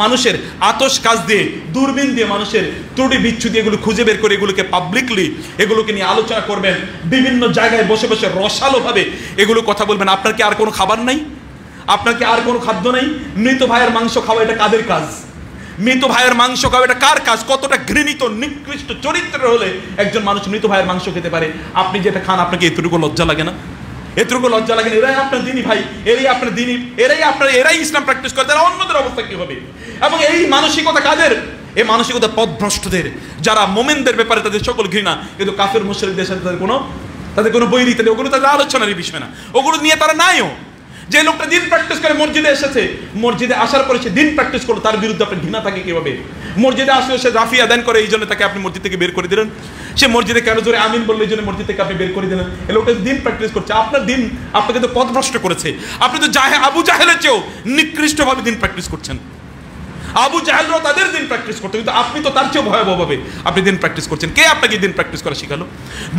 মানুষের আতশ কাজ দিয়ে, দূরবীন দিয়ে মানুষের ত্রুটি বিচ্ছুতি এগুলো খুঁজে বের করে এগুলোকে পাবলিকলি এগুলোকে নিয়ে আলোচনা করবেন, বিভিন্ন জায়গায় বসে বসে রসালোভাবে এগুলো কথা বলবেন। আপনার কি আর কোনো খাবার নাই? আপনার কি আর কোনো খাদ্য নাই? মৃত ভাইয়ের মাংস খাওয়া এটা কাদের কাজ? মৃত ভাইয়ের মাংস খাওয়া এটা কার কাজ? কতটা ঘৃণিত নিকৃষ্ট চরিত্রের হলে একজন মানুষ মৃত ভাইয়ের মাংস খেতে পারে? আপনি যেটা খান আপনাকে এতটুকু লজ্জা লাগে না? এতটুকু লজ্জা লাগে না? এরাই আপনার দিনী ভাই, এরাই আপনার দিনী, এরাই ইসলাম প্র্যাকটিস করে, তারা অন্যদের অবস্থা কি হবে? এবং এই মানসিকতা কাদের? এই মানসিকতা পথভ্রষ্টদের, যারা মোমেনদের ব্যাপারে তাদের সকল ঘৃণা, কিন্তু কাফের মুশরিকদের সাথে তাদের কোনো বৈরিতা নেই, ওগুলো তাদের আলোচনারই বিষয় না, ওগুলো নিয়ে তারা নাইও। যে লোকটা দিন প্র্যাকটিস করে মসজিদে এসেছে, মসজিদে আসার পরে সে দিন প্র্যাকটিস করলো, তার বিরুদ্ধে আপনার ঘৃণা থাকে কিভাবে? মসজিদে আসলে সে রাফিয়া দান করে, এই জন্য তাকে আপনি মসজিদ থেকে বের করে দিলেন। সে মসজিদে কেন জোরে আমিন বললো, এই জন্য মসজিদ থেকে আপনি বের করে দিলেন। এই লোকটা দিন প্র্যাকটিস করছে, আপনার দিন আপনাকে তো পথভ্রষ্ট করেছে। আপনি তো আবু জাহেলের চেয়েও নিকৃষ্টভাবে দিন প্র্যাকটিস করছেন। আবু জাহেলরাও তাদের দিন প্র্যাকটিস করতে, কিন্তু আপনি তো তার চেয়েও ভয়াবহভাবে আপনি দিন প্র্যাকটিস করছেন। কে আপনাকে দিন প্র্যাকটিস করা শিখালো?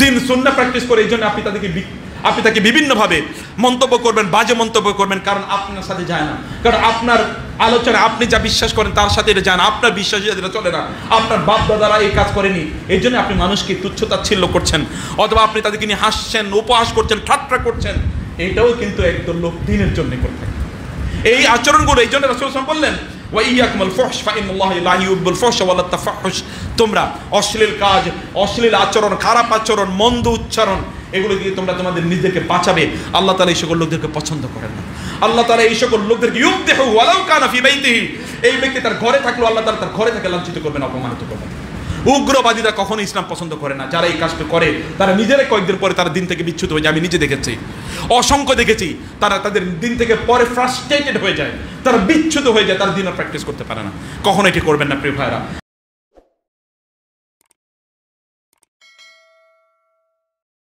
দিন সুন্নাহ প্র্যাকটিস করে, এই জন্য আপনি তাকে বিভিন্নভাবে মন্তব্য করবেন, বাজে মন্তব্য করবেন, কারণ আপনার সাথে যায় না, কারণ আপনার আলোচনা আপনি যা বিশ্বাস করেন তার সাথে এটা যায় না, আপনার বিশ্বাসে এটা চলে না, আপনার বাপ দাদারা এই কাজ করেনি, এই জন্য আপনি মানুষকে তুচ্ছতাচ্ছিল্য করছেন, অথবা আপনি তাদেরকে নিয়ে হাসছেন, উপহাস করছেন, ঠাট্টা করছেন। এটাও কিন্তু একদল লোক দিনের জন্য করে থাকে। এই আচরণগুলো, এই জন্য রাসূল সাল্লাল্লাহু আলাইহি ওয়াসাল্লাম বললেন, ওয়াইয়াকুমুল ফুহশ ফাইনাল্লাহা লা ইউহিব্বুল ফুহশা ওয়ালা তাফাহুশ। তোমরা অশ্লীল কাজ, অশ্লীল আচরণ, খারাপ আচরণ, মন্দ উচ্চারণ এগুলো দিয়ে তোমরা তোমাদের নিজেদেরকে বাঁচাবে। আল্লাহ তাআলা এই সকল লোকদেরকে পছন্দ করেন না। আল্লাহ তাআলা এই সকল লোকদেরকে ইউবদিহু ওয়ালাউ কানা ফি বাইতিহি, এই ব্যক্তি তার ঘরে থাকলেও আল্লাহ তাআলা তার ঘরে থেকে লাঞ্ছিত করবেন, অপমানিত করবেন। উগ্রবাদীরা কখনো ইসলাম পছন্দ করে না। যারা এই কাজটা করে তারা নিজেরাই কয়েকদিন পরে তারা দিন থেকে বিচ্যুত হয়ে যায়। আমি নিজে দেখেছি, অসংখ্য দেখেছি, তারা তাদের দিন থেকে পরে ফ্রাস্ট্রেটেড হয়ে যায়, তারা বিচ্যুত হয়ে যায়, তারা দিনের প্র্যাকটিস করতে পারে না। কখনো এটি করবেন না প্রিয় ভাইরা।